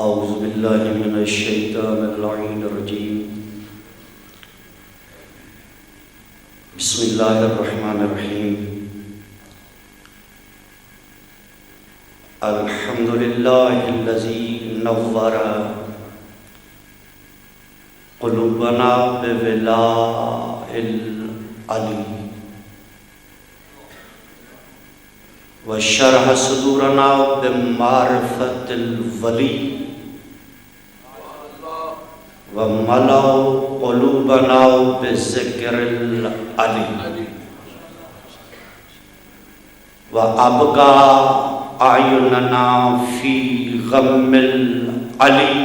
اعوذ باللہ من الشیطان اللعین الرجیم بسم اللہ الرحمن الرحیم الحمد للہ الذی نور قلوبنا بولاء العلی وشرح صدورنا بمعرفت الولی وملأ قلوبنا بذکر العلی وأبقى أعیننا فی غم العلی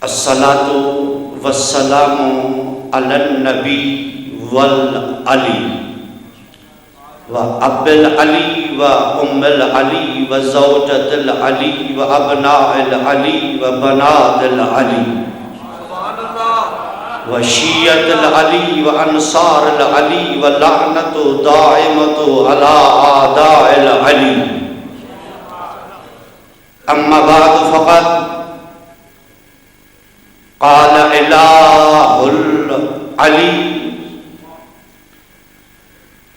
الصلاة والسلام علی النبی والعلی وأب العلی وأم العلی وزوجة العلی وأبناء العلی وبنات العلی وشیعة العلی وأنصار العلی ولعنة دائمة على أعداء العلی أما بعد فقد قال إله العلی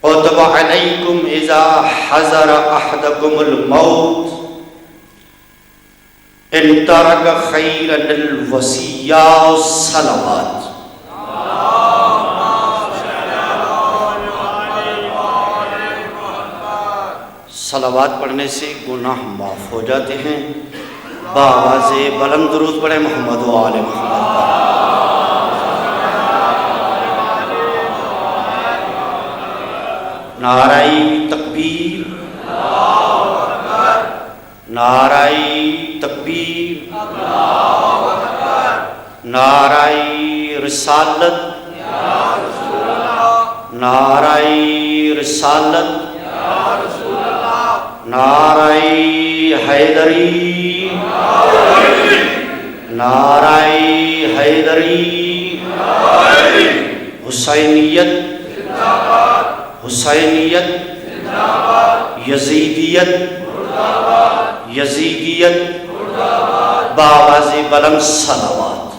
كتب عليكم إذا حضر أحدكم الموت إن ترك خيرا الوصية والصلوات صلوات پڑھنے سے گناہ معاف ہو جاتے ہیں. بآواز بلند درود پڑھیں محمد و آل محمد. نعرہ تکبیر، نعرہ تکبیر، نعرہ رسالت، نعرہ رسالت، نعرہ حیدری، نعرہ حیدری، حسینیت، حسینیت، یزیدیت، یزیدیت، بآواز بلند صلوات.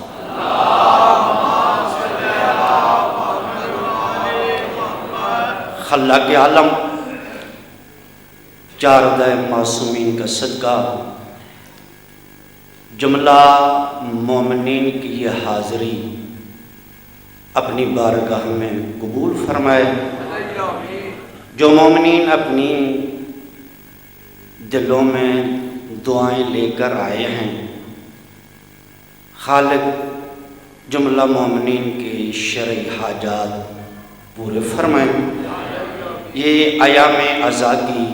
خلاق عالم چاردہ معصومین کا صدقہ جملہ مومنین کی یہ حاضری اپنی بارگاہ میں قبول فرمائے. جو مومنین اپنی دلوں میں دعائیں لے کر آئے ہیں، خالق جملہ مومنین کے شرعی حاجات پورے فرمائیں. یہ ایام عزا کی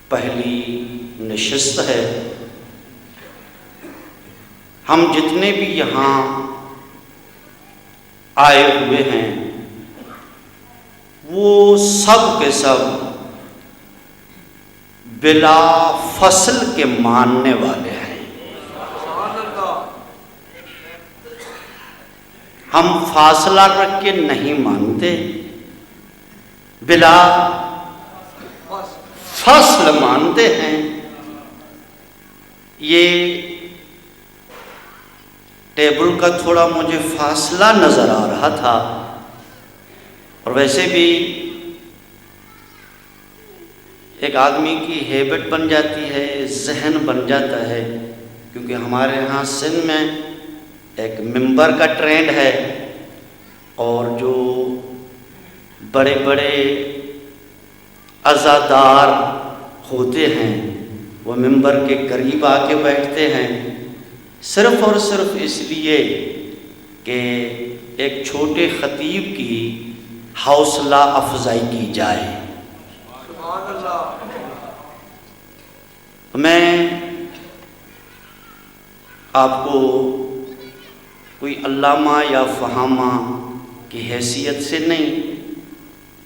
پہلی نشست ہے. ہم جتنے بھی یہاں آئے ہوئے ہیں وہ سب کے سب بلا فصل کے ماننے والے ہیں. ہم فاصلہ رکھ کے نہیں مانتے، بلا فصل مانتے ہیں. یہ ٹیبل کا تھوڑا مجھے فاصلہ نظر آ رہا تھا، اور ویسے بھی ایک آدمی کی ہیبٹ بن جاتی ہے، ذہن بن جاتا ہے، کیونکہ ہمارے ہاں سندھ میں ایک ممبر کا ٹرینڈ ہے، اور جو بڑے بڑے عزادار ہوتے ہیں وہ ممبر کے قریب آ کے بیٹھتے ہیں، صرف اور صرف اس لیے کہ ایک چھوٹے خطیب کی حوصلہ افزائی کی جائے. میں آپ کو کوئی علامہ یا فہامہ کی حیثیت سے نہیں،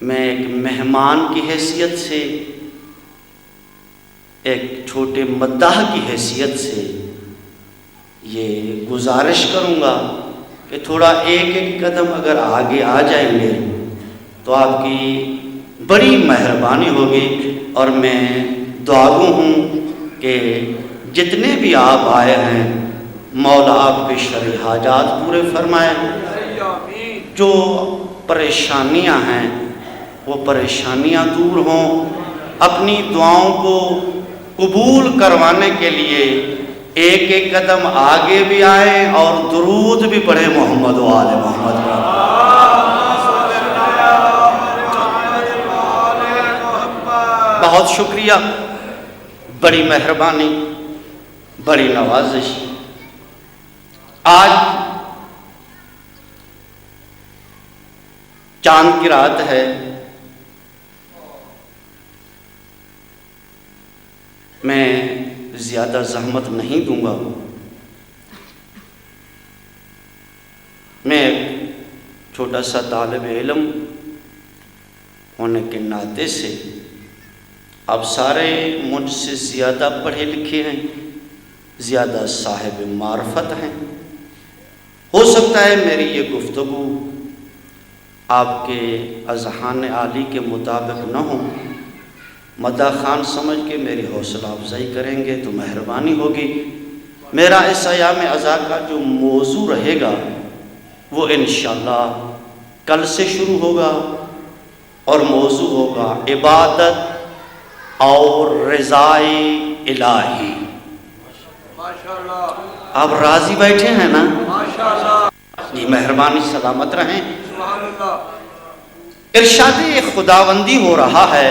میں ایک مہمان کی حیثیت سے، ایک چھوٹے مداح کی حیثیت سے یہ گزارش کروں گا کہ تھوڑا ایک ایک قدم اگر آگے آ جائیں گے تو آپ کی بڑی مہربانی ہوگی، اور میں دعاگو ہوں کہ جتنے بھی آپ آئے ہیں مولا آپ کے شرعی حاجات پورے فرمائیں، جو پریشانیاں ہیں وہ پریشانیاں دور ہوں، اپنی دعاؤں کو قبول کروانے کے لیے ایک ایک قدم آگے بھی آئیں اور درود بھی پڑھیں محمد و آل محمد کا۔ بہت شکریہ، بڑی مہربانی، بڑی نوازش۔ آج چاند کی رات ہے، میں زیادہ زحمت نہیں دوں گا، میں چھوٹا سا طالب علم ہونے کے ناطے سے، آپ سارے مجھ سے زیادہ پڑھے لکھے ہیں، زیادہ صاحب معرفت ہیں، ہو سکتا ہے میری یہ گفتگو آپ کے اذہان عالی کے مطابق نہ ہو، مدح خان سمجھ کے میری حوصلہ افزائی کریں گے تو مہربانی ہوگی۔ میرا اس ایام عزا کا جو موضوع رہے گا وہ انشاءاللہ کل سے شروع ہوگا، اور موضوع ہوگا عبادت اور رضائے الہی۔ آپ راضی بیٹھے ہیں نا؟ جی مہربانی، سلامت رہیں۔ ارشاد خداوندی ہو رہا ہے،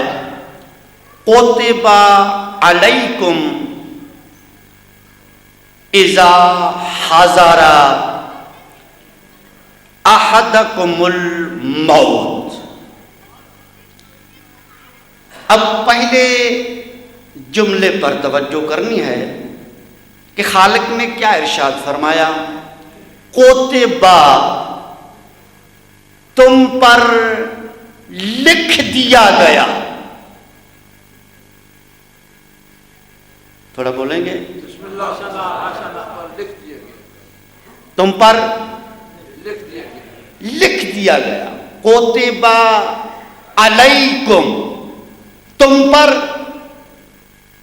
کتب علیکم اذا حضر احدکم الموت۔ اب پہلے جملے پر توجہ کرنی ہے کہ خالق نے کیا ارشاد فرمایا؟ کوتبہ، تم پر لکھ دیا گیا۔ تھوڑا بولیں گے؟ تم پر لکھ دیا گیا۔ کوتبہ علیکم، تم پر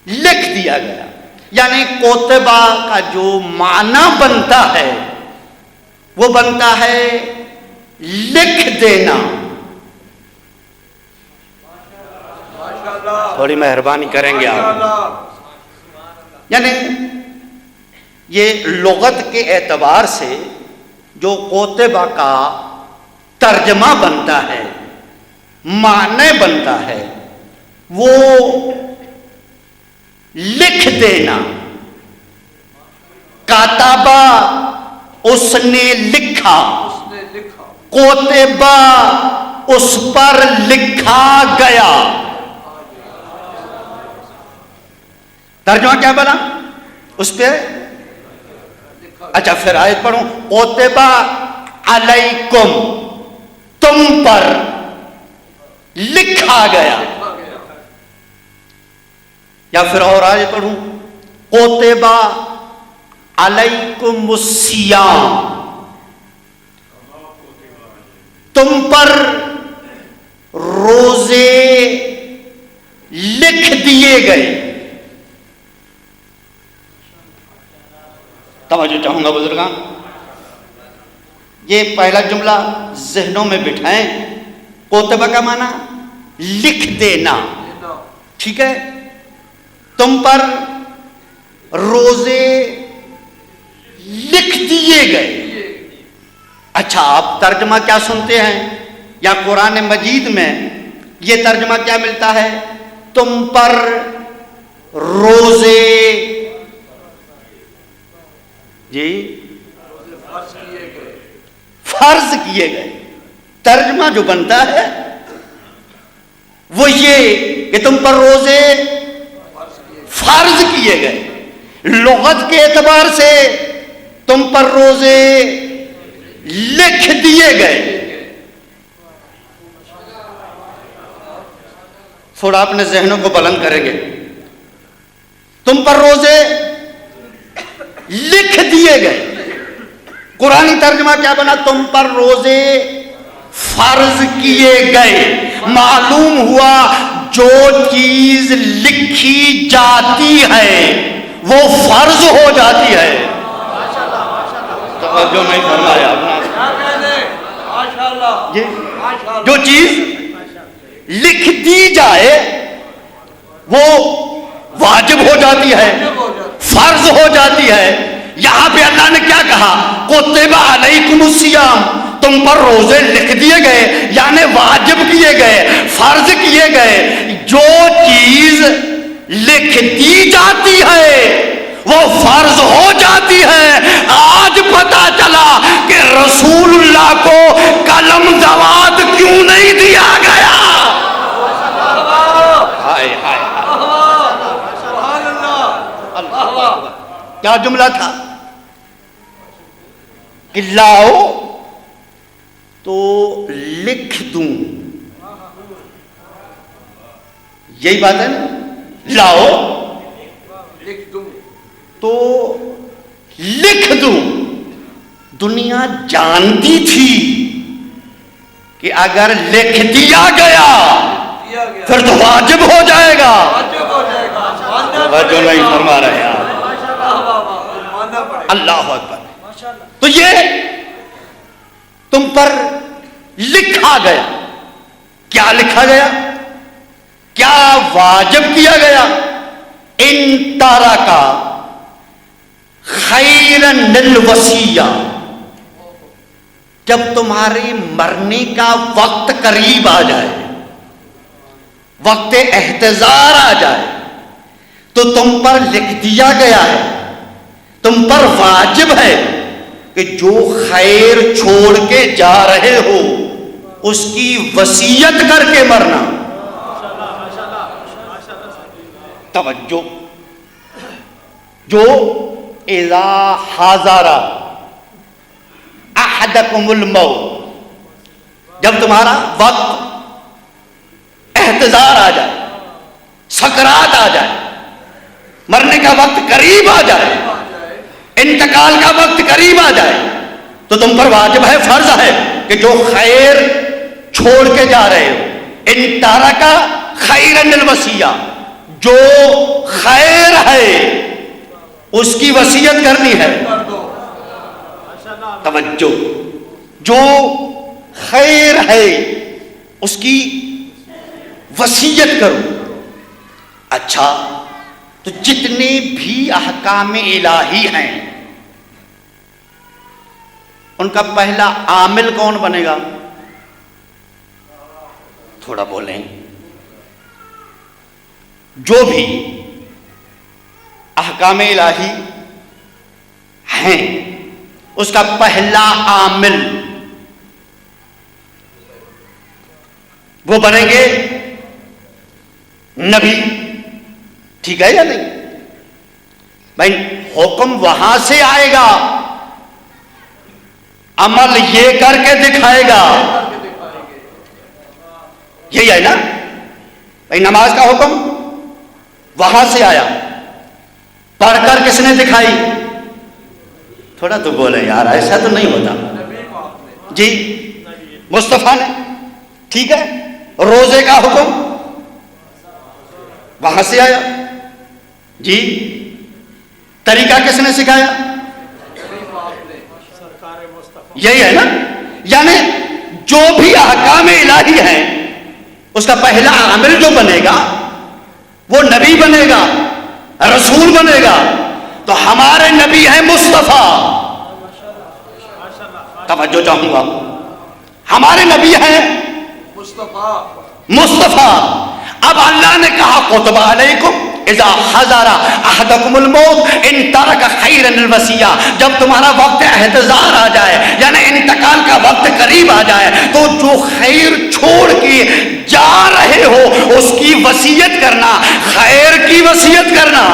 لکھ دیا گیا، یعنی کوتبہ کا جو معنی بنتا ہے وہ بنتا ہے لکھ دینا۔ تھوڑی مہربانی کریں گے آپ؟ یعنی یہ لغت کے اعتبار سے جو کوتبہ کا ترجمہ بنتا ہے، معنی بنتا ہے، وہ لکھ دینا۔ کاتبہ، اس نے لکھا، کوتبہ، اس پر لکھا گیا۔ ترجمہ کیا بنا اس پہ؟ اچھا پھر آیت پڑھوں، کوتبہ علیکم، تم پر لکھا گیا، یا پھر اور آیت پڑھوں، کوتبہ علیکم الصیام، تم پر روزے لکھ دیے گئے۔ توجہ چاہوں گا بزرگان، یہ پہلا جملہ ذہنوں میں بٹھائیں۔ کوتبہ کا معنی لکھ دینا، ٹھیک ہے؟ تم پر روزے لکھ دیے گئے۔ اچھا آپ ترجمہ کیا سنتے ہیں، یا قرآن مجید میں یہ ترجمہ کیا ملتا ہے؟ تم پر روزے، جی فرض کیے گئے۔ ترجمہ جو بنتا ہے وہ یہ کہ تم پر روزے فرض کیے گئے۔ لغت کے اعتبار سے تم پر روزے لکھ دیے گئے۔ تھوڑا اپنے ذہنوں کو بلند کریں گے۔ تم پر روزے لکھ دیے گئے۔ قرآنی ترجمہ کیا بنا؟ تم پر روزے فرض کیے گئے۔ معلوم ہوا جو چیز لکھی جاتی ہے وہ فرض ہو جاتی ہے. توجہ نہیں فرمایا آپ نے. جو چیز لکھ دی جائے وہ واجب ہو جاتی ہے, فرض ہو جاتی ہے. یہاں پہ اللہ نے کیا کہا؟ کتب علیکم الصیام, تم پر روزے لکھ دیے گئے, یعنی واجب کیے گئے, فرض کیے گئے. جو چیز لکھ دی جاتی ہے وہ فرض ہو جاتی ہے. آج پتا چلا کہ رسول اللہ کو قلم دوات کیوں نہیں دیا گیا. ہائے ہائے, کیا جملہ تھا کہ لاؤ تو لکھ دوں, یہی بات ہے نا, لاؤ تو لکھ دوں. دنیا جانتی تھی کہ اگر لکھ دیا گیا پھر تو واجب ہو جائے گا. توجہ نہیں فرما رہے ہیں اللہ اکبر. تو یہ تم پر لکھا گیا. کیا لکھا گیا؟ کیا واجب کیا گیا؟ ان تارکا خیرن للوصیہ, جب تمہارے مرنے کا وقت قریب آ جائے, وقت احتضار آ جائے, تو تم پر لکھ دیا گیا ہے, تم پر واجب ہے کہ جو خیر چھوڑ کے جا رہے ہو اس کی وصیت کر کے مرنا. توجہ, جو اذا حاضر احدکم الموت, جب تمہارا وقت احتضار آ جائے, سکرات آ جائے, مرنے کا وقت قریب آ جائے, انتقال کا وقت قریب آ جائے, تو تم پر واجب ہے, فرض ہے کہ جو خیر چھوڑ کے جا رہے ہو, ان تارکا خیرن الوصیہ, جو خیر ہے اس کی وصیت کرنی ہے. توجہ, جو خیر ہے اس کی وصیت کرو. اچھا, تو جتنے بھی احکام الہی ہیں ان کا پہلا عامل کون بنے گا؟ تھوڑا بولیں. جو بھی احکام الہی ہیں اس کا پہلا عامل وہ بنیں گے نبی. ٹھیک ہے یا نہیں بھائی؟ حکم وہاں سے آئے گا, عمل یہ کر کے دکھائے گا. یہی ہے نا بھائی, نماز کا حکم وہاں سے آیا, پڑھ کر کس نے دکھائی؟ تھوڑا تو بولے یار, ایسا تو نہیں ہوتا جی, مصطفیٰ نے. ٹھیک ہے, روزے کا حکم وہاں سے آیا جی, طریقہ کس نے سکھایا؟ یہی ہے نا. یعنی جو بھی احکام الہی ہیں اس کا پہلا عامل جو بنے گا وہ نبی بنے گا, رسول بنے گا. تو ہمارے نبی ہیں مصطفیٰ. توجہ چاہوں گا, ہمارے نبی ہیں مصطفیٰ. اب اللہ نے کہا کتب علیکم اذا حضر احدکم الموت ان ترک خیرا الوصیہ, جب تمہارا وقت احتضار آ جائے, یعنی انتقال کا وقت قریب آ جائے, تو جو خیر چھوڑ کے جا رہے ہو اس کی وصیت کرنا, خیر کی وصیت کرنا.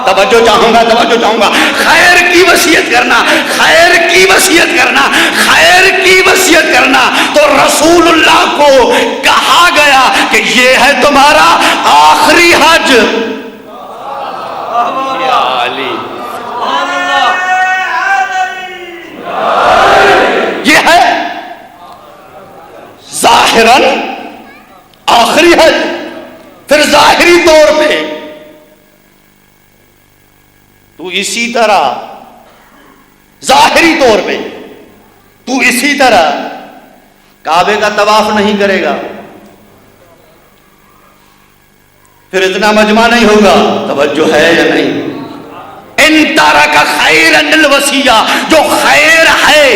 توجہ چاہوں گا, توجہ چاہوں گا. خیر کی وصیت کرنا, خیر کی وصیت کرنا, خیر کی وصیت کرنا. تو رسول اللہ کو کہا گیا کہ یہ ہے تمہارا آخری حج. یا علی, یہ ہے ظاہراً آخری آخری حج، پھر ظاہری طور پہ تو اسی طرح، ظاہری طور پہ تو اسی طرح کعبے کا طواف نہیں کرے گا، پھر اتنا مجمع نہیں ہوگا. توجہ ہے یا نہیں؟ ان ترک خیرا الوصیہ، جو خیر ہے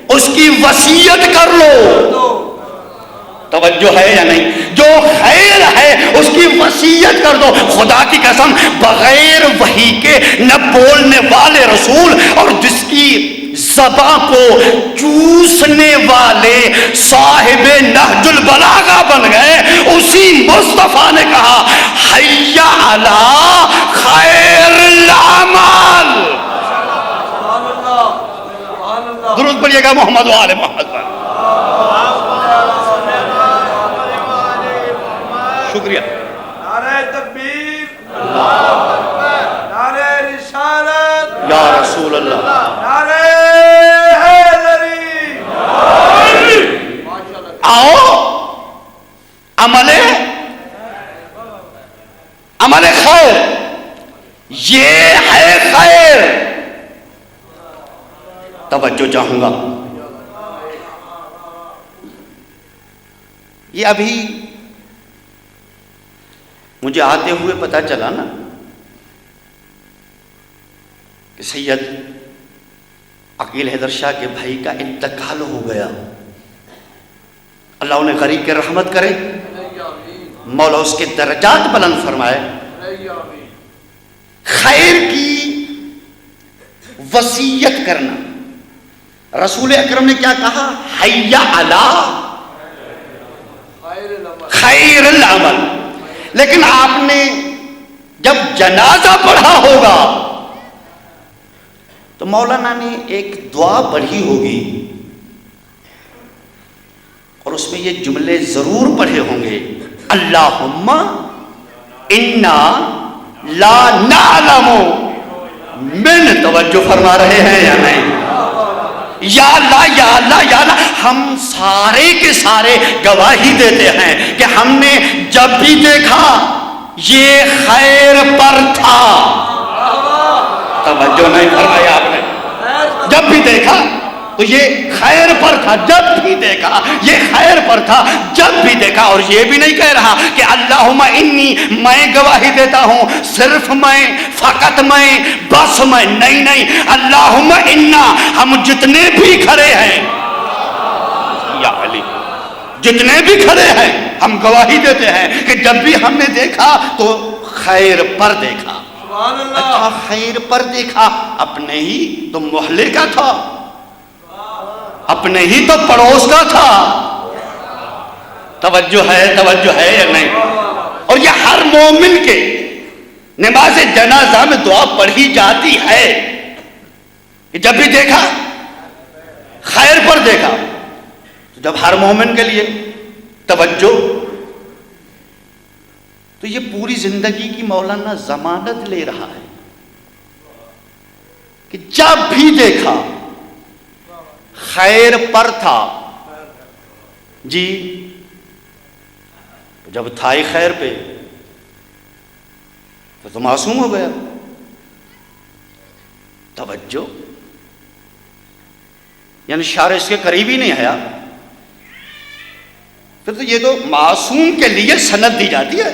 اس کی وصیت کر لو. توجہ ہے یا نہیں؟ جو خیر ہے اس کی وصیت کر دو. خدا کی قسم بغیر وحی کے نہ بولنے والے رسول اور جس کی زبان کو چوسنے والے صاحب نہج البلاغہ بن گئے، اسی مصطفیٰ نے کہا حی علی خیر العمل. درود پڑھیے گا محمد و آل محمد پر. شکریہ. نعرہ تکبیر، نعرہ رسالت، یا رسول اللہ، نعرہ حیدری. آؤ عمل خیر، یہ ہے خیر. توجہ چاہوں گا. یہ ابھی مجھے آتے ہوئے پتہ چلا نا کہ سید عقیل حیدر شاہ کے بھائی کا انتقال ہو گیا. اللہ انہیں غریق کے رحمت کرے، مولا اس کے درجات بلند فرمائے. خیر کی وصیت کرنا، رسول اکرم نے کیا کہا؟ حی علی خیر العمل. لیکن آپ نے جب جنازہ پڑھا ہوگا تو مولانا نے ایک دعا پڑھی ہوگی اور اس میں یہ جملے ضرور پڑھے ہوں گے، اللہم انا لا نعلم من. توجہ فرما رہے ہیں یا نہیں؟ یا اللہ یا اللہ یا اللہ. ہم سارے کے سارے گواہی دیتے ہیں کہ ہم نے جب بھی دیکھا یہ خیر پر تھا. توجہ نہیں فرمایا آپ نے؟ جب بھی دیکھا تو یہ خیر پر تھا، جب بھی دیکھا یہ خیر پر تھا، جب بھی دیکھا. اور یہ بھی نہیں کہہ رہا کہ اللہم انی، میں گواہی دیتا ہوں، صرف میں، فقط میں، بس میں. نہیں نہیں، اللہم انا، ہم جتنے بھی کھڑے ہیں یا علی، جتنے بھی کھڑے ہیں ہم گواہی دیتے ہیں کہ جب بھی ہم نے دیکھا تو خیر پر دیکھا. اچھا خیر پر دیکھا، اپنے ہی تو محلے کا تھا، اپنے ہی تو پڑوس کا تھا. توجہ ہے یا نہیں؟ اور یہ ہر مومن کے نماز جنازہ میں دعا پڑھی جاتی ہے کہ جب بھی دیکھا خیر پر دیکھا. جب ہر مومن کے لیے توجہ، تو یہ پوری زندگی کی مولانا ضمانت لے رہا ہے کہ جب بھی دیکھا خیر پر تھا. جی جب تھا ہی خیر پہ تو معصوم ہو گیا. توجہ، یعنی شار اس کے قریب ہی نہیں آیا، پھر تو یہ تو معصوم کے لیے سند دی جاتی ہے.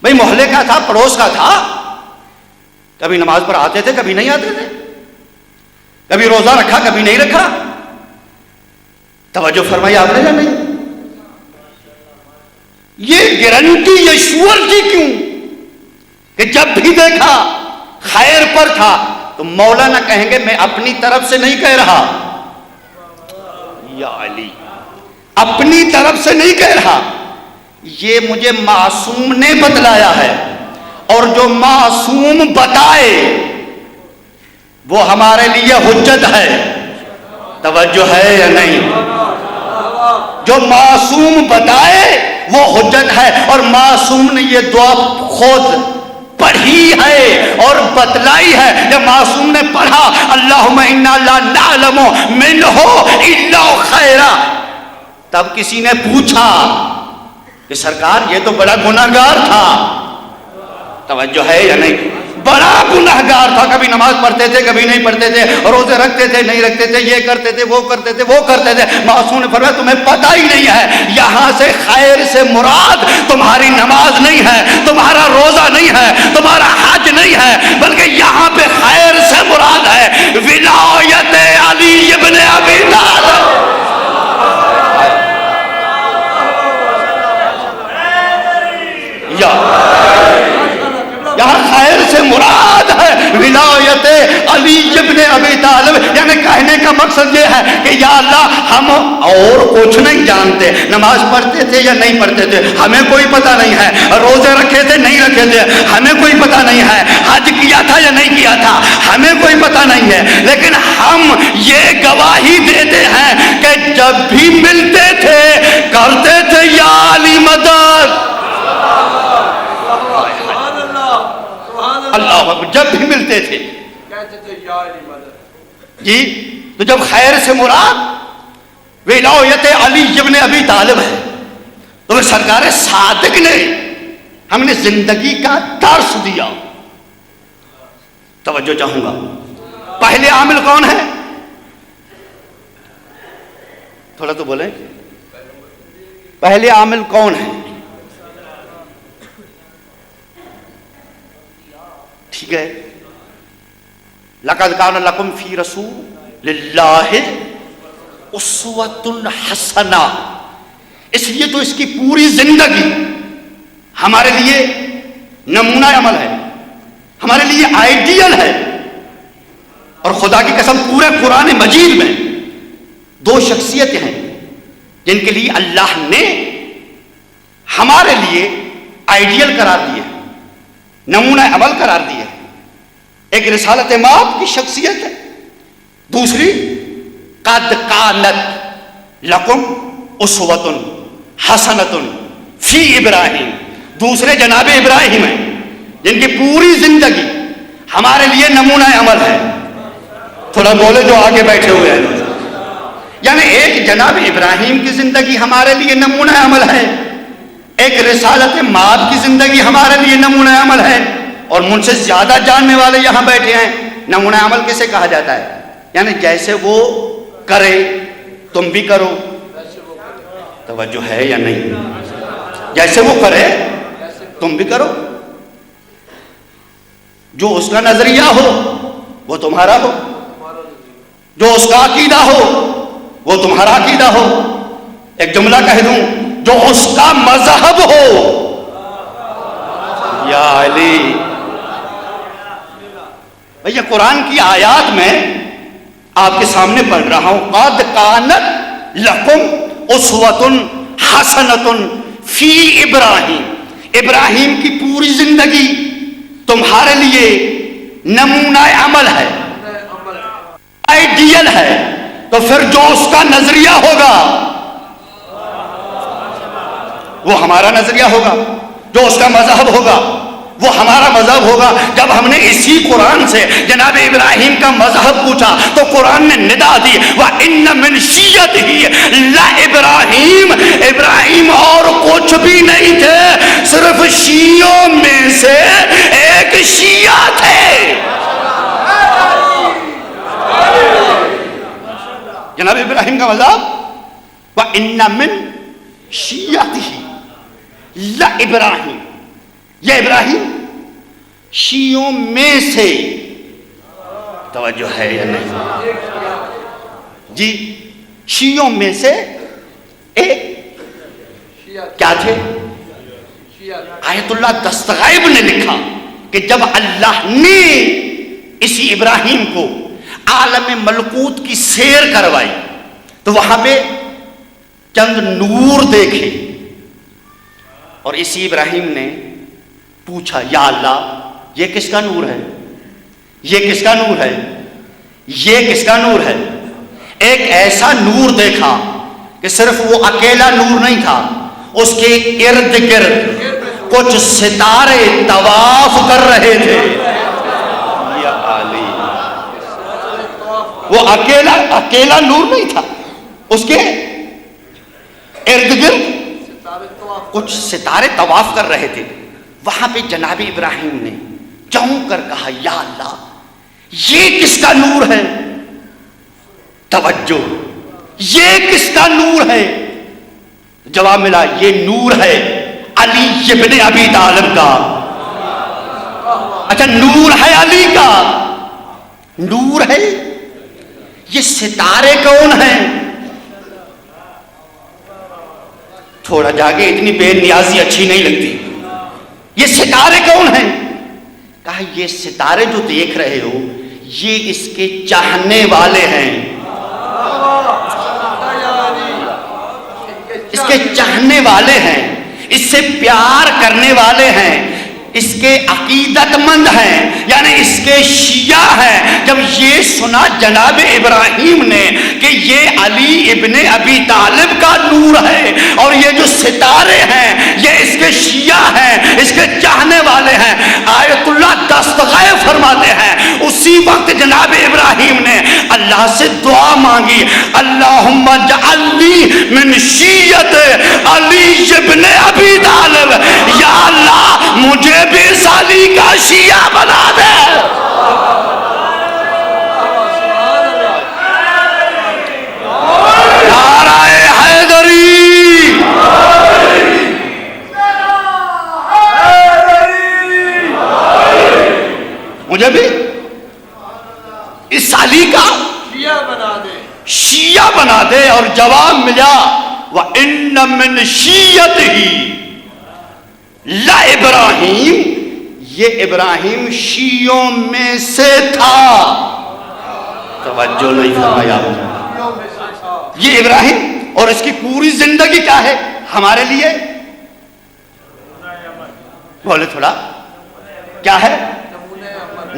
بھئی محلے کا تھا، پڑوس کا تھا، کبھی نماز پر آتے تھے، کبھی نہیں آتے تھے، کبھی روزہ رکھا، کبھی نہیں رکھا. توجہ فرمائی آپ نے یا نہیں؟ یہ گارنٹی ایشور جی کیوں کہ جب بھی دیکھا خیر پر تھا. تو مولانا کہیں گے میں اپنی طرف سے نہیں کہہ رہا، یا علی اپنی طرف سے نہیں کہہ رہا، یہ مجھے معصوم نے بتلایا ہے. اور جو معصوم بتائے وہ ہمارے لیے حجت ہے. توجہ ہے یا نہیں؟ جو معصوم بتائے وہ حجت ہے. اور معصوم نے یہ دعا خود پڑھی ہے اور بتلائی ہے. جب معصوم نے پڑھا اللہم انا لا نعلم منہ الا خیرا، تب کسی نے پوچھا کہ سرکار یہ تو بڑا گنہگار تھا. توجہ ہے یا نہیں؟ بڑا گنہگار تھا. کبھی نماز پڑھتے تھے کبھی نہیں پڑھتے تھے, روزے رکھتے تھے نہیں رکھتے تھے, یہ کرتے تھے وہ کرتے تھے وہ کرتے تھے. معصوم نے فرمایا تمہیں پتہ ہی نہیں ہے, یہاں سے خیر سے مراد تمہاری نماز نہیں ہے, تمہارا روزہ نہیں ہے, تمہارا حج نہیں ہے, بلکہ یہاں پہ خیر سے مراد ہے ولایت علی ابن ابی طالب. یہاں خیر سے مراد ہے ولایت علی ابن ابی طالب. یعنی کہنے کا مقصد یہ ہے کہ یا اللہ ہم اور کچھ نہیں جانتے, نماز پڑھتے تھے یا نہیں پڑھتے تھے ہمیں کوئی پتہ نہیں ہے, روزے رکھے تھے نہیں رکھے تھے ہمیں کوئی پتہ نہیں ہے, حج کیا تھا یا نہیں کیا تھا ہمیں کوئی پتہ نہیں ہے, لیکن ہم یہ گواہی دیتے ہیں کہ جب بھی ملتے تھے کرتے تھے یا علی مدد. اللہ اکبر. جب بھی ملتے تھے کہتے تھے یا علی مدد. جی تو جب خیر سے مراد ولایت علی ابن ابی طالب ہے تو سرکار صادق نے ہم نے زندگی کا درس دیا. توجہ چاہوں گا, پہلے عامل کون ہے؟ تھوڑا تو بولیں, پہلے عامل کون ہے؟ ٹھیک ہے, لقد کان لکم فی رسول اللہ اسوۃ حسنہ. اس لیے تو اس کی پوری زندگی ہمارے لیے نمونہ عمل ہے, ہمارے لیے آئیڈیل ہے. اور خدا کی قسم پورے قرآن مجید میں دو شخصیتیں ہیں جن کے لیے اللہ نے ہمارے لیے آئیڈیل قرار دیے, نمونہ عمل قرار دیا. ایک رسالت مآب کی شخصیت ہے, دوسری قد کانت لکم اسوۃ حسنۃ فی ابراہیم. دوسرے جناب ابراہیم ہیں جن کی پوری زندگی ہمارے لیے نمونہ عمل ہے. تھوڑا بولے جو آگے بیٹھے ہوئے ہیں. یعنی ایک جناب ابراہیم کی زندگی ہمارے لیے نمونہ عمل ہے, ایک رسالت مآب کی زندگی ہمارے لیے نمونہ عمل ہے. اور مجھ سے زیادہ جاننے والے یہاں بیٹھے ہیں. نمونہ عمل کسے کہا جاتا ہے؟ یعنی جیسے وہ کرے تم بھی کرو. توجہ ہے یا نہیں؟ جیسے وہ کرے تم بھی کرو. جو اس کا نظریہ ہو وہ تمہارا ہو, جو اس کا عقیدہ ہو وہ تمہارا عقیدہ ہو. ایک جملہ کہہ دوں, جو اس کا مذہب ہو. یا علی بھئی قرآن کی آیات میں آپ کے سامنے پڑھ رہا ہوں, قد کانت لکم اسوۃ حسنۃ فی ابراہیم. ابراہیم کی پوری زندگی تمہارے لیے نمونہ عمل ہے, آئیڈیل ہے. تو پھر جو اس کا نظریہ ہوگا وہ ہمارا نظریہ ہوگا, جو اس کا مذہب ہوگا وہ ہمارا مذہب ہوگا. جب ہم نے اسی قرآن سے جناب ابراہیم کا مذہب پوچھا تو قرآن نے ندا دی وَإِنَّ مِنْ شِيَّتِهِ لَإِبْرَاہِيم. ابراہیم اور کچھ بھی نہیں تھے, صرف شیعوں میں سے ایک شیعہ تھے. جناب ابراہیم کا مذہب وَإِنَّ مِنْ شِيَّتِهِ لَإِبْرَاہِيم. یہ ابراہیم شیعوں میں سے. توجہ ہے یا نہیں؟ جی شیعوں میں سے ایک کیا تھے؟ آیت اللہ دستغائب نے لکھا کہ جب اللہ نے اسی ابراہیم کو عالم ملکوت کی سیر کروائی تو وہاں پہ چند نور دیکھے, اور اسی ابراہیم نے پوچھا یا اللہ یہ کس کا نور ہے, یہ کس کا نور ہے, یہ کس کا نور ہے. ایک ایسا نور دیکھا کہ صرف وہ اکیلا نور نہیں تھا, اس کے ارد گرد کچھ ستارے طواف کر رہے تھے. یا علی, وہ اکیلا نور نہیں تھا, اس کے ارد گرد ستارے طواف کچھ ستارے طواف کر رہے تھے. وہاں پہ جناب ابراہیم نے چونک کر کہا یا اللہ یہ کس کا نور ہے؟ توجہ، یہ کس کا نور ہے؟ جواب ملا یہ نور ہے علی ابن ابی طالب کا. اچھا نور ہے علی کا، نور ہے. یہ ستارے کون ہیں؟ تھوڑا جاگے، اتنی بے نیازی اچھی نہیں لگتی. یہ ستارے کون ہیں؟ کہا یہ ستارے جو دیکھ رہے ہو یہ اس کے چاہنے والے ہیں، اس کے چاہنے والے ہیں، اس سے پیار کرنے والے ہیں، اس کے عقیدت مند ہیں، یعنی اس کے شیعہ ہیں. جب یہ سنا جناب ابراہیم نے کہ یہ علی ابن ابی طالب کا نور ہے اور یہ جو ستارے ہیں یہ اس کے شیعہ ہیں، اس کے چاہنے والے ہیں، آیت اللہ دستغائب فرماتے ہیں. اسی وقت جناب ابراہیم نے اللہ سے دعا مانگی، اللہم اجعلنی من شیعت علی ابن ابی طالب، یا اللہ مجھے بھی علی کا شیعہ بنا دے. نعرہ حیدری، مجھے بھی اس علی کا شیعہ بنا دے، شیعہ بنا دے. اور جواب ملا وَإِنَّ مِنْ شِيَّتِهِ لَإِبْرَاهِيمَ، یہ ابراہیم شیعوں میں سے تھا. توجہ نہیں فرمایا. یہ ابراہیم اور اس کی پوری زندگی کیا ہے ہمارے لیے؟ بولے تھوڑا، کیا ہے؟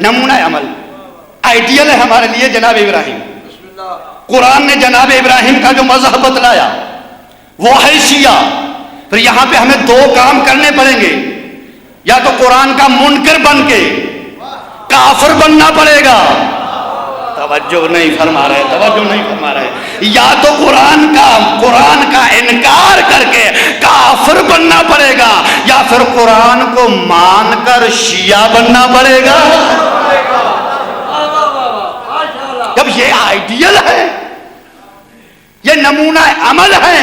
نمونہ عمل، آئیڈیل ہے ہمارے لیے جناب ابراہیم. قرآن نے جناب ابراہیم کا جو مذہب بتلایا وہ ہے شیعہ. پھر یہاں پہ ہمیں دو کام کرنے پڑیں گے، یا تو قرآن کا منکر بن کے کافر بننا پڑے گا. توجہ نہیں فرما رہے، توجہ نہیں فرما رہے. یا تو قرآن کا انکار کر کے کافر بننا پڑے گا، یا پھر قرآن کو مان کر شیعہ بننا پڑے گا. جب یہ آئیڈیل ہے، یہ نمونہ عمل ہے،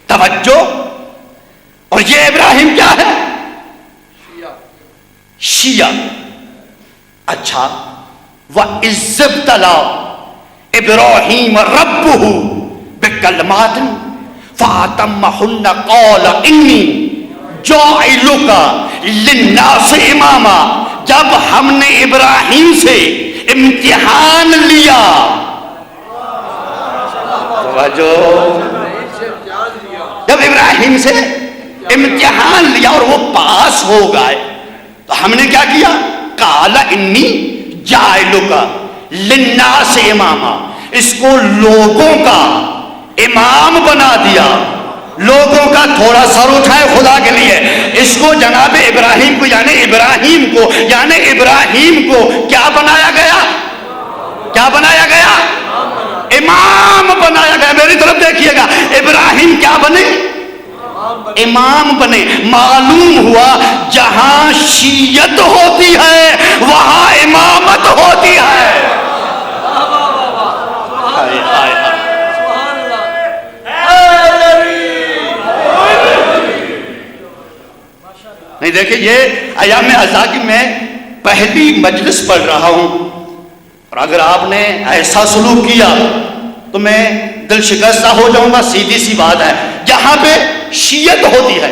توجہ. اور یہ ابراہیم کیا ہے؟ شیعہ. اچھا، وَإِذِ ابْتَلَىٰ إِبْرَاهِيمَ رَبُّهُ بِكَلِمَاتٍ فَأَتَمَّهُنَّ قَالَ إِنِّي جَاعِلُكَ لِلنَّاسِ إِمَامًا. جب ہم نے ابراہیم سے امتحان لیا، جب ابراہیم سے امتحان لیا اور وہ پاس ہو گئے تو ہم نے کیا کیا؟ قال انی جاعلک للناس اماما، اس کو لوگوں کا امام بنا دیا. لوگوں کا تھوڑا سر اٹھائے خدا کے لیے. اس کو جناب ابراہیم کو یعنی ابراہیم کو کیا بنایا گیا؟ کیا بنایا گیا؟ امام بنایا گیا. میری طرف دیکھیے گا، ابراہیم کیا بنے؟ امام بنے. معلوم ہوا جہاں شیعت ہوتی ہے وہاں امامت ہوتی ہے. نہیں دیکھیں، یہ ایام عزا کی میں پہلی مجلس پڑھ رہا ہوں، اور اگر آپ نے ایسا سلوک کیا تو میں دل شکستہ ہو جاؤں گا. سیدھی سی بات ہے، جہاں پہ شیعت ہوتی ہے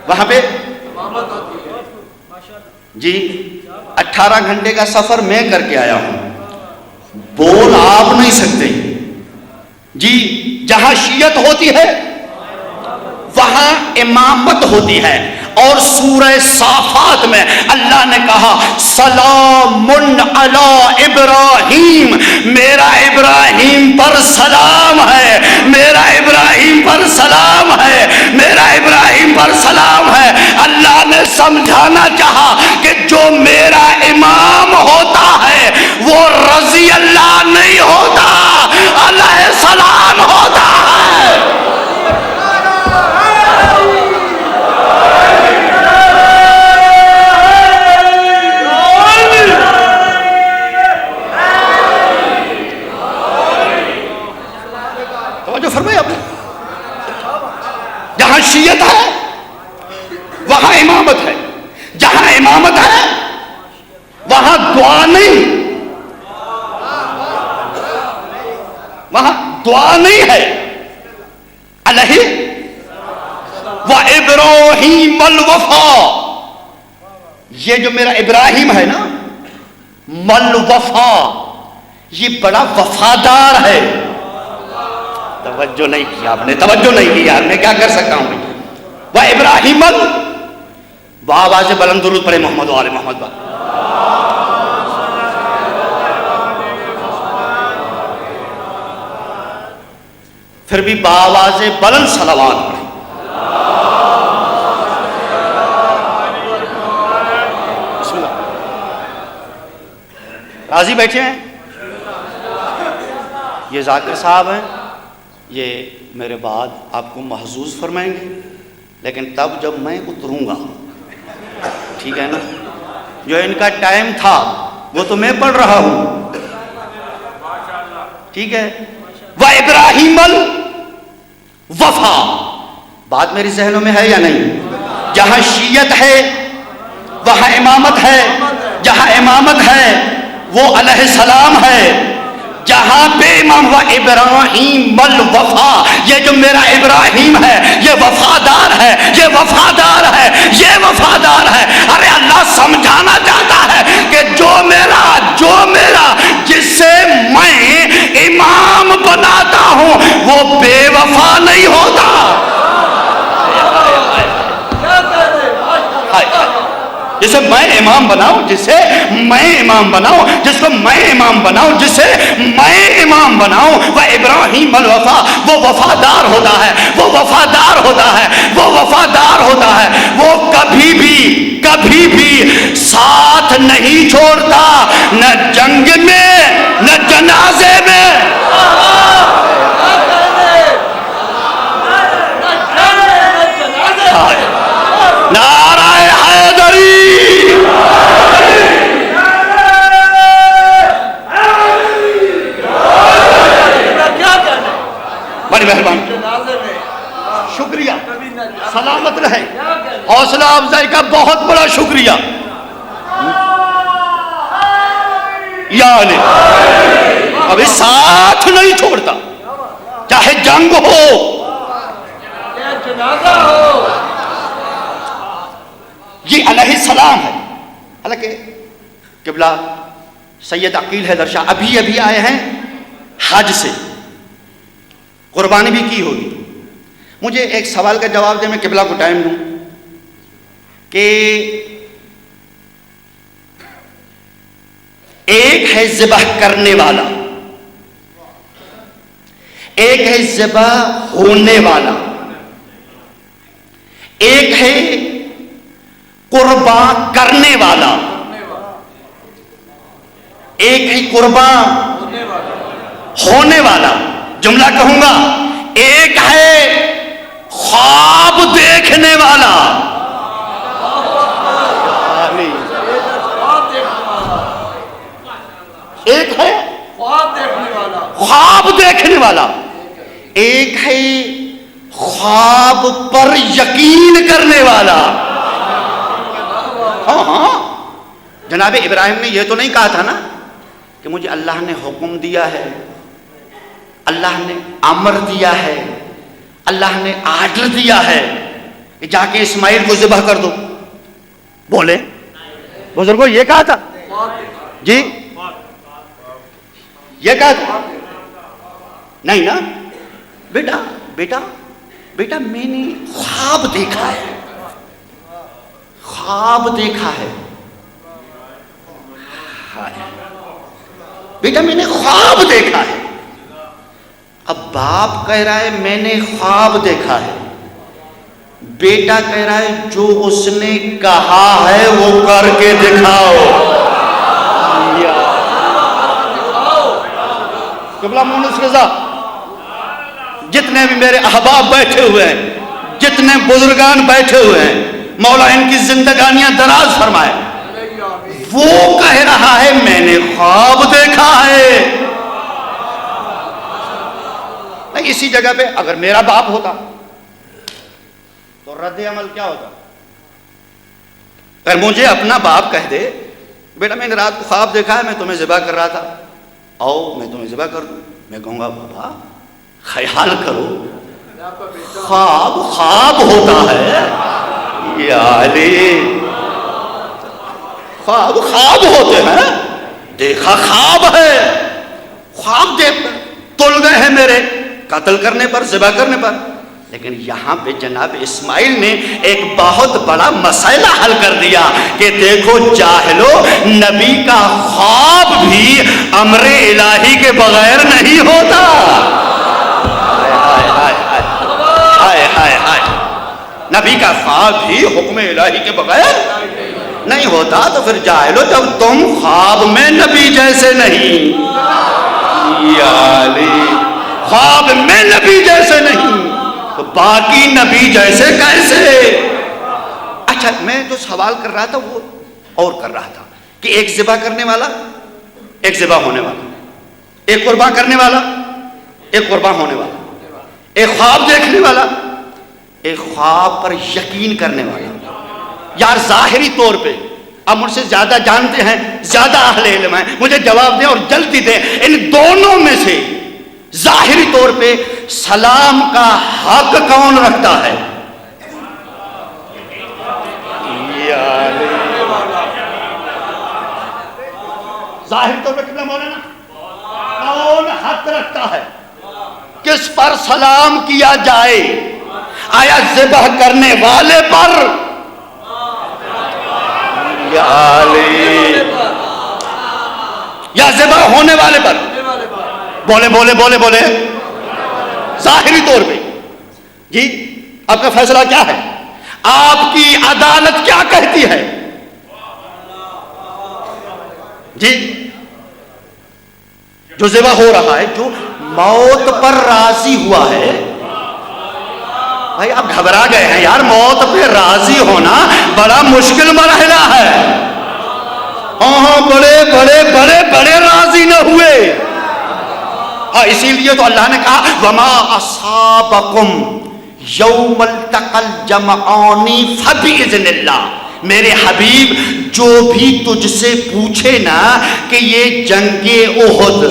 وہاں پہ جی 18 گھنٹے کا سفر میں کر کے آیا ہوں، بول آپ نہیں سکتے جی. جہاں شیعت ہوتی ہے وہاں امامت ہوتی ہے. اور سورہ صافات میں اللہ نے کہا سلام علی ابراہیم، میرا ابراہیم پر سلام ہے، میرا ابراہیم پر سلام ہے، میرا ابراہیم پر سلام ہے. اللہ نے سمجھانا چاہا کہ جو میرا امام ہوتا ہے وہ رضی اللہ نہیں ہوتا، علیہ السلام ہوتا ہے. توجہ فرمائے آپ نے. جہاں شیعت ہے وہاں امامت ہے، جہاں امامت ہے وہاں دعا نہیں، وہاں دعا نہیں ہے. علیہ وَإِبْرَاهِيمَ الْوَفَا، یہ جو میرا ابراہیم ہے نا، مل وفا، یہ بڑا وفادار ہے. توجہ نہیں کیا آپ نے، توجہ نہیں کیا. میں کیا کر سکتا ہوں؟ وہ ابراہیم وہ آواز بلند درود پڑھے محمد و آل محمد. پھر بھی بآواز بلند صلوات پڑھے. بسم اللہ. راضی بیٹھے ہیں؟ یہ ذاکر صاحب ہیں، یہ میرے بعد آپ کو محظوظ فرمائیں گے، لیکن تب جب میں اتروں گا، ٹھیک ہے نا. جو ان کا ٹائم تھا وہ تو میں پڑھ رہا ہوں، ٹھیک ہے. وَإِبْرَاهِيمَ الْوَفَا، بات میری ذہنوں میں ہے یا نہیں؟ جہاں شیعت ہے وہاں امامت ہے، جہاں امامت ہے وہ علیہ السلام ہے. جہاں پہ امام ہوا ابراہیم الوفا، یہ جو میرا ابراہیم ہے یہ وفادار ہے، یہ وفادار ہے، یہ وفادار ہے. ارے اللہ سمجھانا چاہتا ہے کہ جو میرا جسے میں امام بناتا ہوں وہ بے وفا نہیں ہوتا. جسے میں امام بناؤں، جسے میں امام بناؤں، جس کو میں امام بناؤں، جسے میں امام بناؤں. وہ ابراہیم الوفا، وہ وفادار ہوتا ہے، وہ وفادار ہوتا ہے، وہ وفادار ہوتا ہے. وہ کبھی بھی ساتھ نہیں چھوڑتا، نہ جنگ میں نہ جنازے میں. نعرہ حیدری، بڑی مہربانی، شکریہ، سلامت رہے، حوصلہ افزائی کا بہت بڑا شکریہ. یعنی ابھی ساتھ نہیں چھوڑتا، چاہے جنگ ہو، جنازہ ہو. یہ علیہ السلام ہے. حالانکہ قبلہ سید عقیل حیدر شاہ ابھی آئے ہیں حج سے، قربانی بھی کی ہوگی. مجھے ایک سوال کا جواب دے، میں قبلہ کو ٹائم دوں کہ ایک ہے ذبح کرنے والا، ایک ہے ذبح ہونے والا، ایک ہے قربان کرنے والا، ایک ہے قربان ہونے والا. جملہ کہوں گا، ایک ہے خواب دیکھنے والا، ایک ہے خواب دیکھنے والا، ایک ہے خواب پر یقین کرنے والا. ہاں، جناب ابراہیم نے یہ تو نہیں کہا تھا نا کہ مجھے اللہ نے حکم دیا ہے، اللہ نے امر دیا ہے، اللہ نے آرڈر دیا ہے کہ جا کے اسماعیل کو ذبح کر دو. بولے بزرگوں، یہ کہا تھا جی؟ یہ کہا تھا نہیں نا. بیٹا میں نے خواب دیکھا ہے، خواب دیکھا ہے. بیٹا میں نے خواب دیکھا ہے. اب باپ کہہ رہا ہے میں نے خواب دیکھا ہے، بیٹا کہہ رہا ہے جو اس نے کہا ہے وہ کر کے دکھاؤ. قبلہ مونس رضا، جتنے بھی میرے احباب بیٹھے ہوئے ہیں، جتنے بزرگان بیٹھے ہوئے ہیں، مولا ان کی زندگانیاں دراز فرمائے. وہ کہہ رہا ہے میں نے خواب دیکھا ہے. اسی جگہ پہ اگر میرا باپ ہوتا تو رد عمل کیا ہوتا؟ اگر مجھے اپنا باپ کہہ دے بیٹا میں نے رات کو خواب دیکھا ہے میں تمہیں ذبح کر رہا تھا، آؤ میں تمہیں ذبح کر دوں، میں کہوں گا بابا خیال کرو خواب خواب ہوتا ہے یا علی، خواب خواب ہوتے ہیں. دیکھا خواب ہے، خواب دیکھ کر تل گئے ہیں میرے قتل کرنے پر، ذبح کرنے پر. لیکن یہاں پہ جناب اسماعیل نے ایک بہت بڑا مسئلہ حل کر دیا کہ دیکھو جاہلو، نبی کا خواب بھی امر الہی کے بغیر نہیں ہوتا. ہائے ہائے ہائے، نبی کا خواب بھی حکم الہی کے بغیر نہیں ہوتا. تو پھر جاہلو جب تم خواب میں نبی جیسے نہیں، یا علی خواب میں نبی جیسے نہیں تو باقی نبی جیسے کیسے؟ اچھا میں جو سوال کر رہا تھا وہ اور کر رہا تھا کہ ایک ذبح کرنے والا، ایک ذبح ہونے والا، ایک قربان کرنے والا، ایک قربان ہونے والا، ایک خواب دیکھنے والا، ایک خواب پر یقین کرنے والا. یار ظاہری طور پہ اب مجھ سے زیادہ جانتے ہیں، زیادہ اہل علم ہیں، مجھے جواب دیں اور جلدی دیں، ان دونوں میں سے ظاہری طور پہ سلام کا حق کون رکھتا ہے؟ ظاہری طور پہ قبلہ مولانا کون حق رکھتا ہے کس پر سلام کیا جائے؟ آیا ذبح کرنے والے پر یا ذبح ہونے والے پر؟ بولے بولے بولے بولے. ظاہری طور پہ جی آپ کا فیصلہ کیا ہے؟ آپ کی عدالت کیا کہتی ہے؟ جی جو ذبح ہو رہا ہے، جو موت پر راضی ہوا ہے، بھائی آپ گھبرا گئے ہیں یار، موت پہ راضی ہونا بڑا مشکل مرحلہ ہے. ہاں بڑے بڑے بڑے بڑے راضی نہ ہوئے. اسی لیے تو اللہ نے کہا وما اصابکم یوم التقى الجمعان فباذن اللہ. میرے حبیب جو بھی تجھ سے پوچھے نا کہ یہ جنگ احد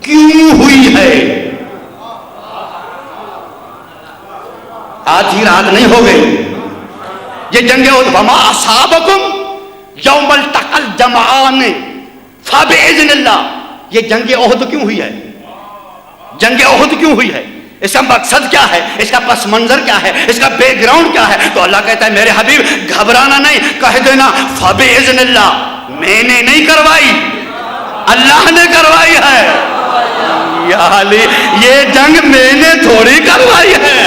کیوں ہوئی ہے، آدھی رات نہیں ہو گئی یہ جنگ احد. وما اصابکم یوم التقى الجمعان فباذن اللہ. یہ جنگ احد کیوں ہوئی ہے؟ جنگ احد کیوں ہوئی ہے؟ اس کا مقصد کیا ہے؟ اس کا پس منظر کیا ہے؟ اس کا بیک گراؤنڈ کیا ہے؟ تو اللہ کہتا ہے میرے حبیب گھبرانا نہیں، کہہ دینا فباذن اللہ. میں نے نہیں کروائی، اللہ نے کروائی ہے. یا علی یہ جنگ میں نے تھوڑی کروائی ہے،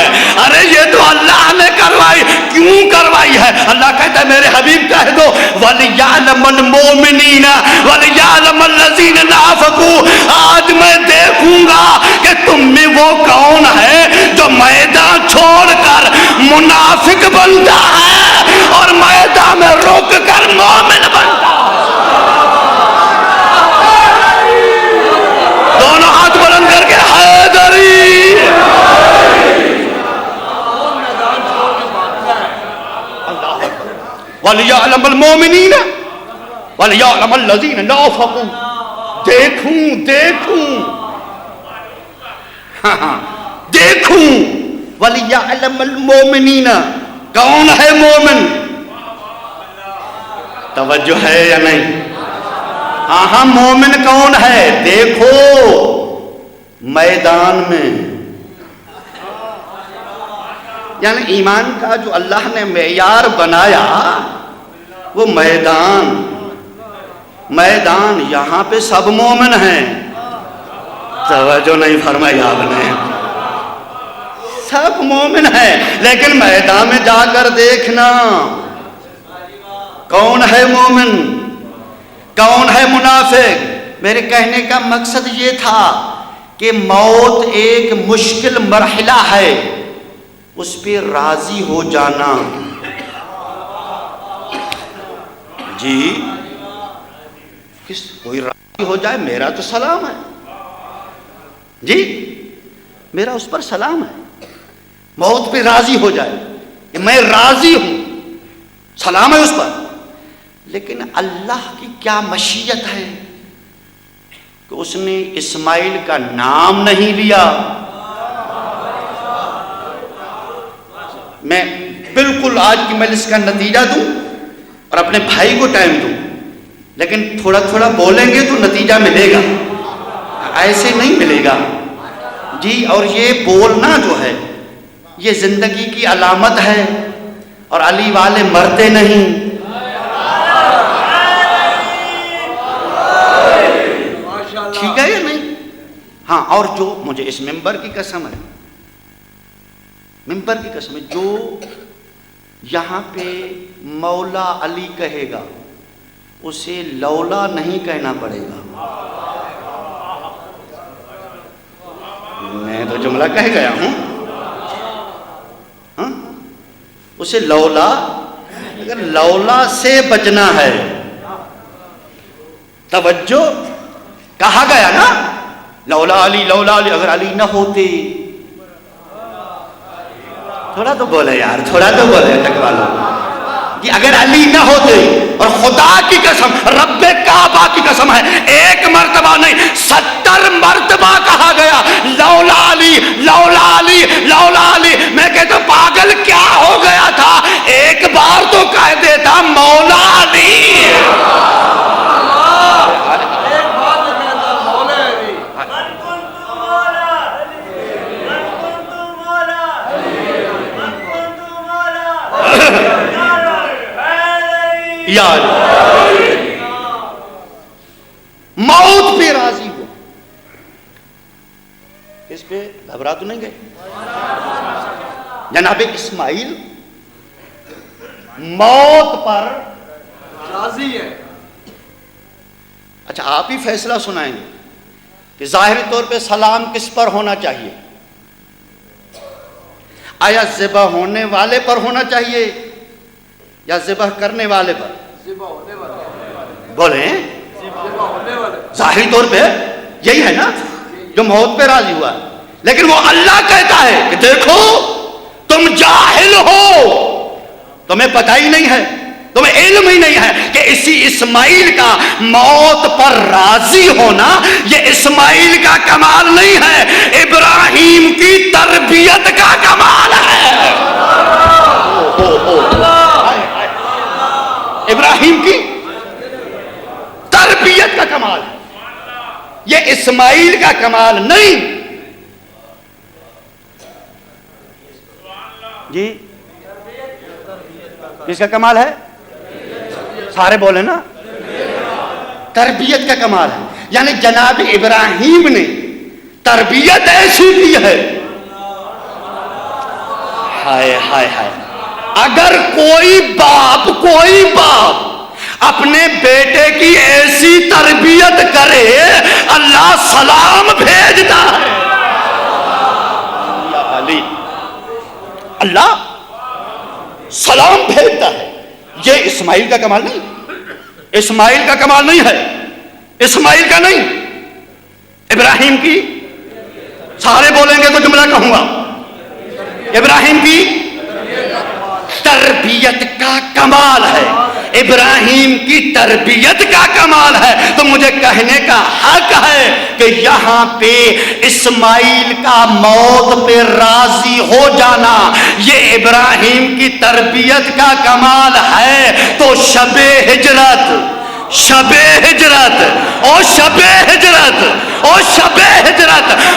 ارے یہ تو اللہ نے کروائی. کیوں کروائی ہے؟ اللہ کہتا ہے میرے حبیب کہہ دو وَلِيَعْلَمَ الْمُؤْمِنِينَ وَلِيَعْلَمَ الَّذِينَ نَافَقُوا. آج میں دیکھوں گا کہ تم میں وہ کون ہے جو میدان چھوڑ کر منافق بنتا ہے اور میدان میں رک کر مومن بنتا ہے. دونوں ہاتھ بلند کر کے حیدری. وَلِيَعْلَمَ الْمُؤْمِنِينَ وَلِيَعْلَمَ الَّذِينَ نَافَقُوا. دیکھوں دیکھوں وَلِيَعْلَمَ الْمُؤْمِنِينَ. کون ہے مومن؟ توجہ ہے یا نہیں؟ ہاں مومن کون ہے؟ دیکھو میدان میں. یعنی ایمان کا جو اللہ نے معیار بنایا وہ میدان. یہاں پہ سب مومن ہیں. توجہ نہیں فرمائی آپ نے. سب مومن ہیں، لیکن میدان میں جا کر دیکھنا کون ہے مومن کون ہے منافق۔ میرے کہنے کا مقصد یہ تھا کہ موت ایک مشکل مرحلہ ہے، اس پہ راضی ہو جانا۔ جی کوئی راضی ہو جائے، میرا تو سلام ہے جی، میرا اس پر سلام ہے، موت پہ راضی ہو جائے کہ میں راضی ہوں، سلام ہے اس پر۔ لیکن اللہ کی کیا مشیت ہے کہ اس نے اسماعیل کا نام نہیں لیا۔ میں بالکل آج کی مجلس کا نتیجہ دوں اور اپنے بھائی کو ٹائم دوں، لیکن تھوڑا تھوڑا بولیں گے تو نتیجہ ملے گا، ایسے نہیں ملے گا جی۔ اور یہ بولنا جو ہے یہ زندگی کی علامت ہے، اور علی والے مرتے نہیں۔ ٹھیک ہے یا نہیں؟ ہاں، اور جو مجھے اس ممبر کی قسم ہے، ممبر کی قسم ہے، جو یہاں پہ مولا علی کہے گا اسے لولا نہیں کہنا پڑے گا۔ میں تو جملہ کہہ گیا ہوں، ہاں؟ اسے لولا، اگر لولا سے بچنا ہے، توجہ، کہا گیا نا لولا علی لولا علی، اگر علی نہ ہوتے، تھوڑا تو بولے یار، تھوڑا تو بولے ٹکوالو کہ اگر علی نہ ہوتے، اور خدا کی قسم، رب کعبہ کی قسم ہے، ایک مرتبہ نہیں 70 مرتبہ کہا گیا لولا علی لولا علی لولا علی۔ میں کہتا ہوں پاگل کیا ہو گیا تھا، ایک بار تو کہہ دیتا مولا علی۔ یار موت پہ راضی ہو، اس پہ گھبرا تو نہیں گئے؟ جناب اسماعیل موت پر راضی ہے۔ اچھا آپ ہی فیصلہ سنائیں گے کہ ظاہری طور پہ سلام کس پر ہونا چاہیے؟ آیا ذبح ہونے والے پر ہونا چاہیے یا ذبح کرنے والے پر؟ ذبح ہونے والا، بولیں ذبح ہونے والا۔ ظاہری طور پہ یہی ہے نا جو موت پہ راضی ہوا، لیکن وہ اللہ کہتا ہے کہ دیکھو تم جاہل ہو، تمہیں پتہ ہی نہیں ہے، تمہیں علم ہی نہیں ہے کہ اسی اسماعیل کا موت پر راضی ہونا یہ اسماعیل کا کمال نہیں ہے، ابراہیم کی تربیت کا کمال ہے۔ ابراہیم کی تربیت کا کمال ہے، یہ اسماعیل کا کمال نہیں جی۔ کس کا کمال ہے؟ سارے بولے نا، تربیت کا کمال ہے۔ یعنی جناب ابراہیم نے تربیت ایسی کی ہے، ہائے ہائے ہائے، اگر کوئی باپ اپنے بیٹے کی ایسی تربیت کرے اللہ سلام بھیجتا ہے۔ اللہ سلام بھیجتا ہے۔ یہ اسماعیل کا کمال نہیں، اسماعیل کا کمال نہیں ہے، اسماعیل کا نہیں، ابراہیم کی، سارے بولیں گے تو جملہ کہوں گا، ابراہیم کی تربیت کا کمال ہے، ابراہیم کی تربیت کا کمال ہے۔ تو مجھے کہنے کا حق ہے کہ یہاں پہ اسماعیل کا موت پہ راضی ہو جانا یہ ابراہیم کی تربیت کا کمال ہے۔ تو شب ہجرت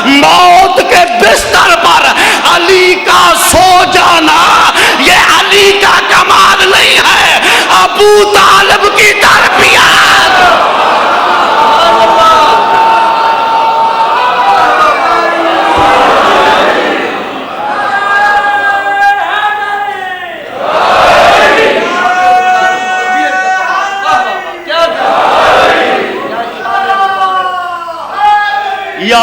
موت کے بستر پر علی کا سو جانا یہ علی کا کمال نہیں ہے، ابو طالب کی تربیت۔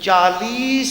40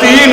3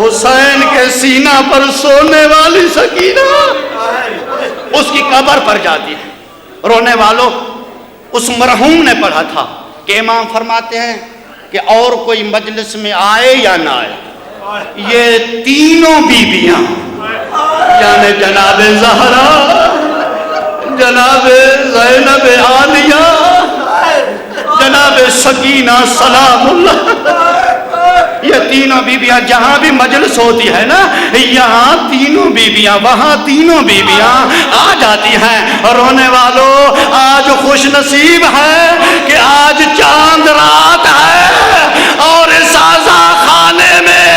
حسین کے سینہ پر سونے والی سکینہ اس کی قبر پر جاتی ہے۔ رونے والوں، اس مرحوم نے پڑھا تھا کہ امام فرماتے ہیں کہ اور کوئی مجلس میں آئے یا نہ آئے، یہ تینوں بیویاں یعنی جناب زہرا، جناب زینب عالیہ، جناب سکینہ سلام اللہ، یہ تینوں بیویاں جہاں بھی مجلس ہوتی ہے نا، یہاں تینوں بیویاں، وہاں تینوں بیویاں آ جاتی ہیں۔ رونے والوں، آج خوش نصیب ہے کہ آج چاند رات ہے اور اس آزا خانے میں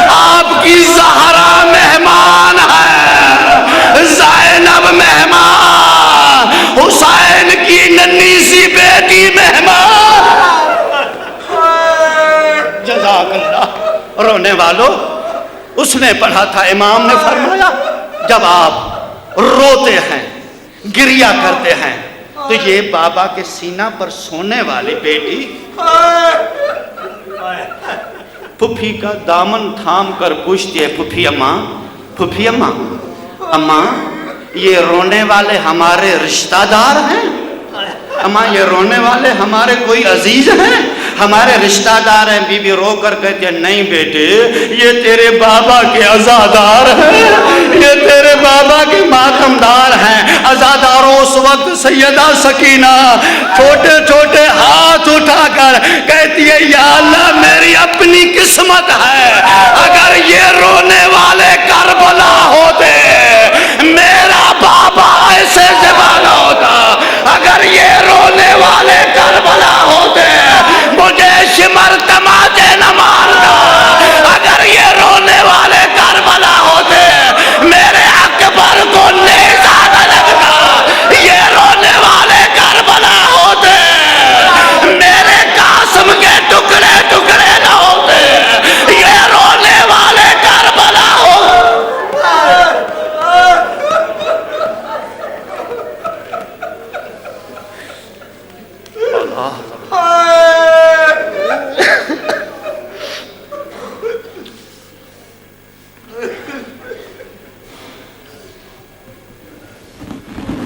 آپ کی زہرا مہمان ہے، زینب مہمان، حسین کی ننھی سی بیٹی مہمان۔ جزاک اللہ۔ رونے والوں، اس نے پڑھا تھا، امام نے فرمایا جب آپ روتے ہیں، گریہ کرتے ہیں، تو یہ بابا کے سینہ پر سونے والی بیٹی پھپھی کا دامن تھام کر پوچھتی ہے، پھپھی اماں، پھپھی اماں، اماں یہ رونے والے ہمارے رشتہ دار ہیں؟ اماں یہ رونے والے ہمارے کوئی عزیز ہیں، ہمارے رشتہ دار ہیں؟ بی بی رو کر کہتے ہیں نہیں بیٹے، یہ تیرے بابا کے عزادار ہیں، یہ تیرے بابا کے ماتمدار ہیں۔ عزاداروں اس وقت سیدہ سکینہ چھوٹے چھوٹے ہاتھ اٹھا کر کہتی ہے یا اللہ میری اپنی قسمت ہے اگر یہ رونے والے کربلا ہوتے